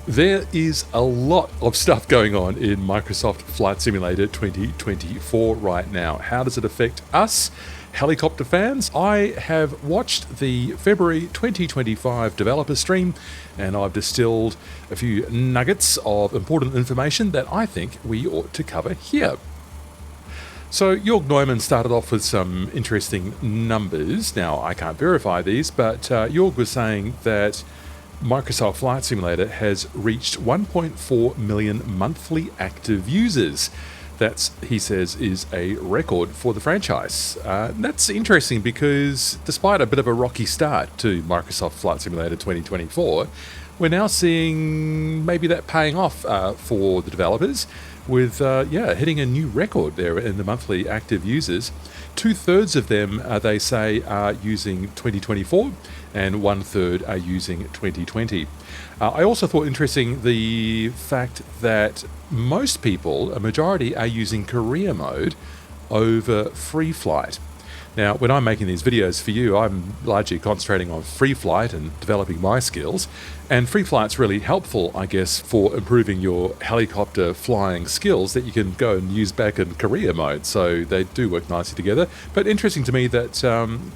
There is a lot of stuff going on in Microsoft Flight Simulator 2024 right now. How does it affect us, helicopter fans? I have watched the February 2025 developer stream, and I've distilled a few nuggets of important information that I think we ought to cover here. So Jörg Neumann started off with some interesting numbers. Now, I can't verify these, but Jörg was saying that Microsoft Flight Simulator has reached 1.4 million monthly active users. That's, he says, is a record for the franchise. That's interesting because despite a bit of a rocky start to Microsoft Flight Simulator 2024, we're now seeing maybe that paying off for the developers with, hitting a new record there in the monthly active users. 2/3 of them, they say, are using 2024, and 1/3 are using 2020. I also thought interesting the fact that most people, a majority, are using career mode over free flight. Now, when I'm making these videos for you, I'm largely concentrating on free flight and developing my skills. And free flight's really helpful, I guess, for improving your helicopter flying skills that you can go and use back in career mode. So they do work nicely together. But interesting to me that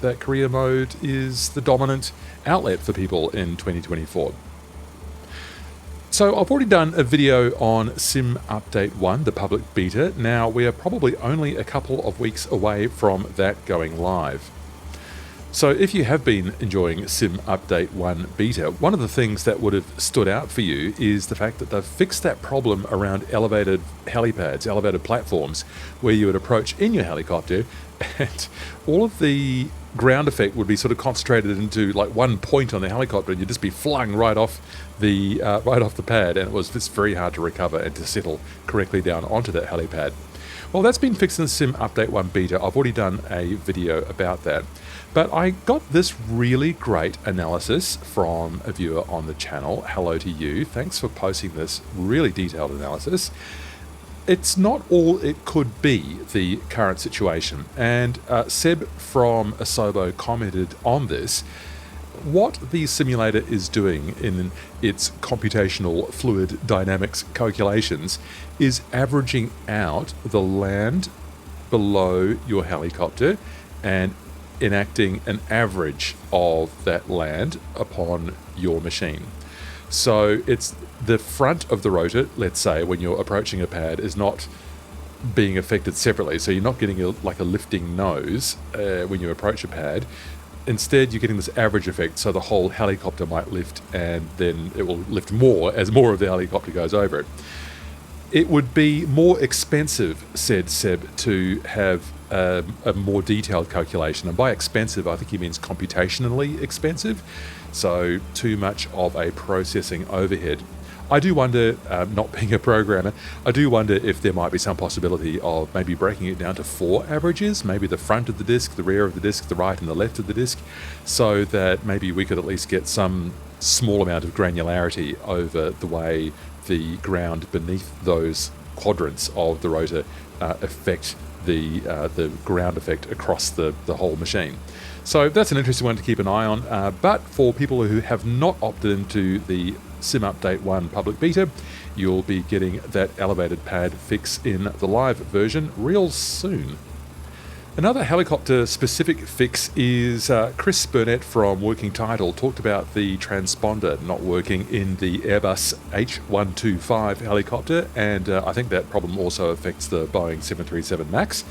that career mode is the dominant outlet for people in 2024. So I've already done a video on Sim Update 1, the public beta. Now we are probably only a couple of weeks away from that going live. So if you have been enjoying Sim Update 1 beta, one of the things that would have stood out for you is the fact that they've fixed that problem around elevated helipads, elevated platforms, where you would approach in your helicopter and all of the ground effect would be sort of concentrated into like one point on the helicopter, and you'd just be flung right off the pad, and it was just very hard to recover and to settle correctly down onto that helipad. Well, that's been fixed in Sim Update 1 beta. I've already done a video about that. But I got this really great analysis from a viewer on the channel. Hello to you. Thanks for posting this really detailed analysis. It's not all it could be, the current situation. And Seb from Asobo commented on this. What the simulator is doing in its computational fluid dynamics calculations is averaging out the land below your helicopter and enacting an average of that land upon your machine. So it's the front of the rotor, let's say, when you're approaching a pad, is not being affected separately. So you're not getting like a lifting nose when you approach a pad. Instead, you're getting this average effect, so the whole helicopter might lift, and then it will lift more as more of the helicopter goes over it. It would be more expensive, said Seb, to have a more detailed calculation. And by expensive, I think he means computationally expensive. So too much of a processing overhead. I do wonder, not being a programmer, I do wonder if there might be some possibility of maybe breaking it down to 4 averages, maybe the front of the disc, the rear of the disc, the right and the left of the disc, so that maybe we could at least get some small amount of granularity over the way the ground beneath those quadrants of the rotor affect the ground effect across the whole machine. So that's an interesting one to keep an eye on. But for people who have not opted into the Sim Update 1 public beta, you'll be getting that elevated pad fix in the live version real soon. Another helicopter-specific fix is Chris Burnett from Working Title talked about the transponder not working in the Airbus H125 helicopter, and I think that problem also affects the Boeing 737 MAX.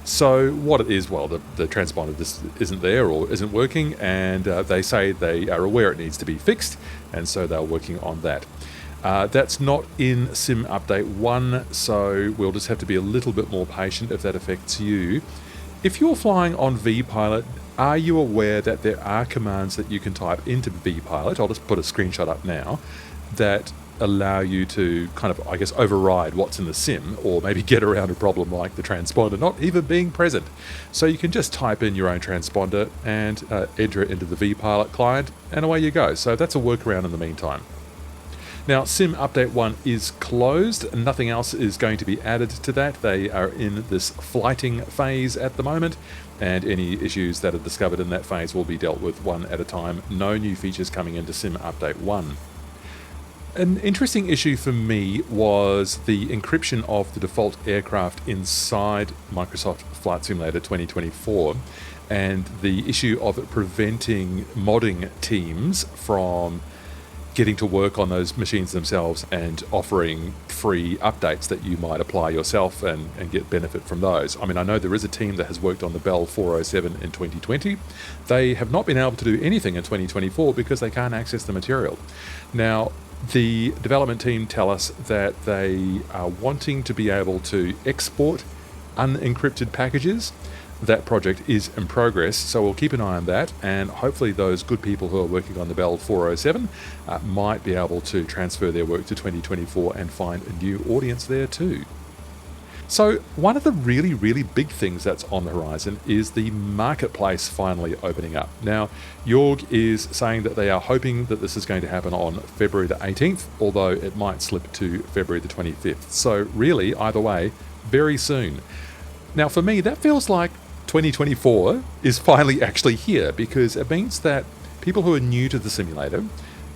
So what it is, well, the transponder just isn't there or isn't working, and they say they are aware it needs to be fixed, and so they're working on that. That's not in Sim Update 1, so we'll just have to be a little bit more patient if that affects you. If you're flying on vPilot, are you aware that there are commands that you can type into vPilot? I'll just put a screenshot up now that allow you to kind of, I guess, override what's in the sim, or maybe get around a problem like the transponder not even being present. So you can just type in your own transponder and enter it into the vPilot client, and away you go. So that's a workaround in the meantime. Now, Sim Update 1 is closed, and nothing else is going to be added to that. They are in this flighting phase at the moment, and any issues that are discovered in that phase will be dealt with one at a time. No new features coming into Sim Update 1. An interesting issue for me was the encryption of the default aircraft inside Microsoft Flight Simulator 2024, and the issue of it preventing modding teams from getting to work on those machines themselves and offering free updates that you might apply yourself and get benefit from those. I mean, I know there is a team that has worked on the Bell 407 in 2020. They have not been able to do anything in 2024 because they can't access the material. Now, the development team tell us that they are wanting to be able to export unencrypted packages. That project is in progress, so we'll keep an eye on that, and hopefully those good people who are working on the Bell 407 might be able to transfer their work to 2024 and find a new audience there too. So one of the really, really big things that's on the horizon is the marketplace finally opening up. Now, Jorg is saying that they are hoping that this is going to happen on February the 18th, although it might slip to February the 25th. So really, either way, very soon. Now, for me, that feels like 2024 is finally actually here, because it means that people who are new to the simulator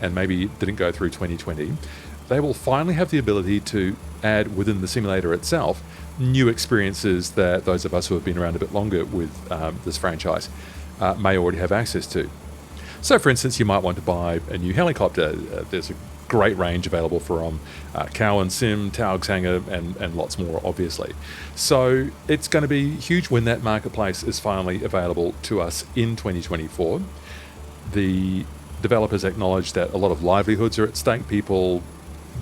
and maybe didn't go through 2020, they will finally have the ability to add within the simulator itself new experiences that those of us who have been around a bit longer with this franchise may already have access to. So, for instance, you might want to buy a new helicopter. There's a great range available from Cowan Sim, Taugsanger, and lots more, obviously. So it's going to be huge when that marketplace is finally available to us in 2024. The developers acknowledge that a lot of livelihoods are at stake. People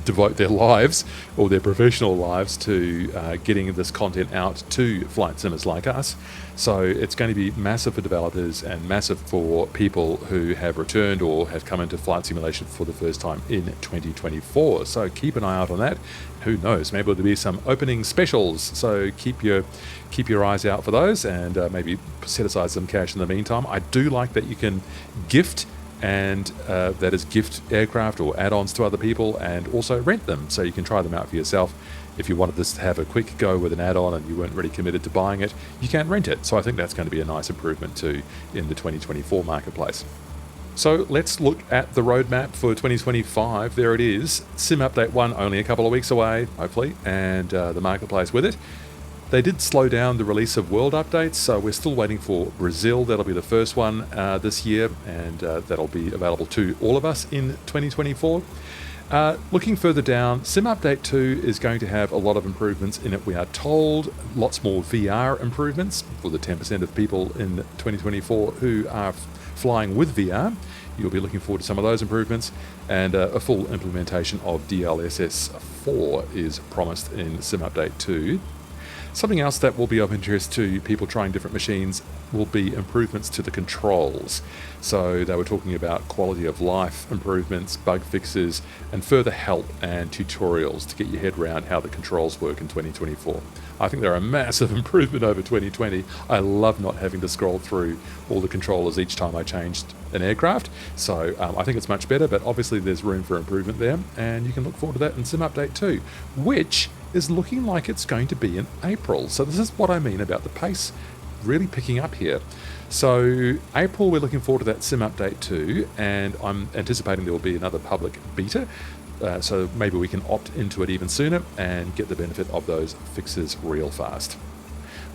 devote their lives or their professional lives to getting this content out to flight simmers like us. So it's going to be massive for developers and massive for people who have returned or have come into flight simulation for the first time in 2024. So keep an eye out on that. Who knows, maybe there'll be some opening specials, so keep your eyes out for those, and maybe set aside some cash in the meantime. I do like that you can gift, and that is gift aircraft or add-ons to other people, and also rent them, so you can try them out for yourself. If you wanted this to have a quick go with an add-on and you weren't really committed to buying it, you can rent it. So I think that's going to be a nice improvement too in the 2024 marketplace. So let's look at the roadmap for 2025. There it is. Sim Update 1 only a couple of weeks away, hopefully, and the marketplace with it. They did slow down the release of world updates, so we're still waiting for Brazil. That'll be the first one this year, and that'll be available to all of us in 2024. Looking further down, Sim Update 2 is going to have a lot of improvements in it. We are told lots more VR improvements for the 10% of people in 2024 who are flying with VR. You'll be looking forward to some of those improvements, and a full implementation of DLSS 4 is promised in Sim Update 2. Something else that will be of interest to people trying different machines will be improvements to the controls. So they were talking about quality of life improvements, bug fixes, and further help and tutorials to get your head around how the controls work in 2024. I think they're a massive improvement over 2020. I love not having to scroll through all the controllers each time I changed an aircraft. So I think it's much better, but obviously there's room for improvement there, and you can look forward to that in Sim Update 2, which is looking like it's going to be in April. So this is what I mean about the pace really picking up here. So April, we're looking forward to that Sim Update 2, and I'm anticipating there will be another public beta. So maybe we can opt into it even sooner and get the benefit of those fixes real fast.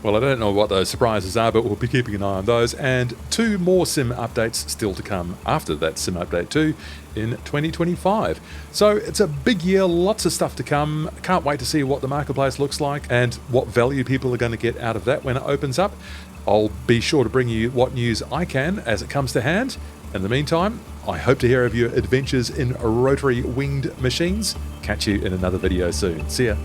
Well, I don't know what those surprises are, but we'll be keeping an eye on those, and 2 more Sim updates still to come after that Sim Update 2 in 2025. So it's a big year, lots of stuff to come. Can't wait to see what the marketplace looks like and what value people are going to get out of that when it opens up. I'll be sure to bring you what news I can as it comes to hand. In the meantime, I hope to hear of your adventures in rotary winged machines. Catch you in another video soon. See ya.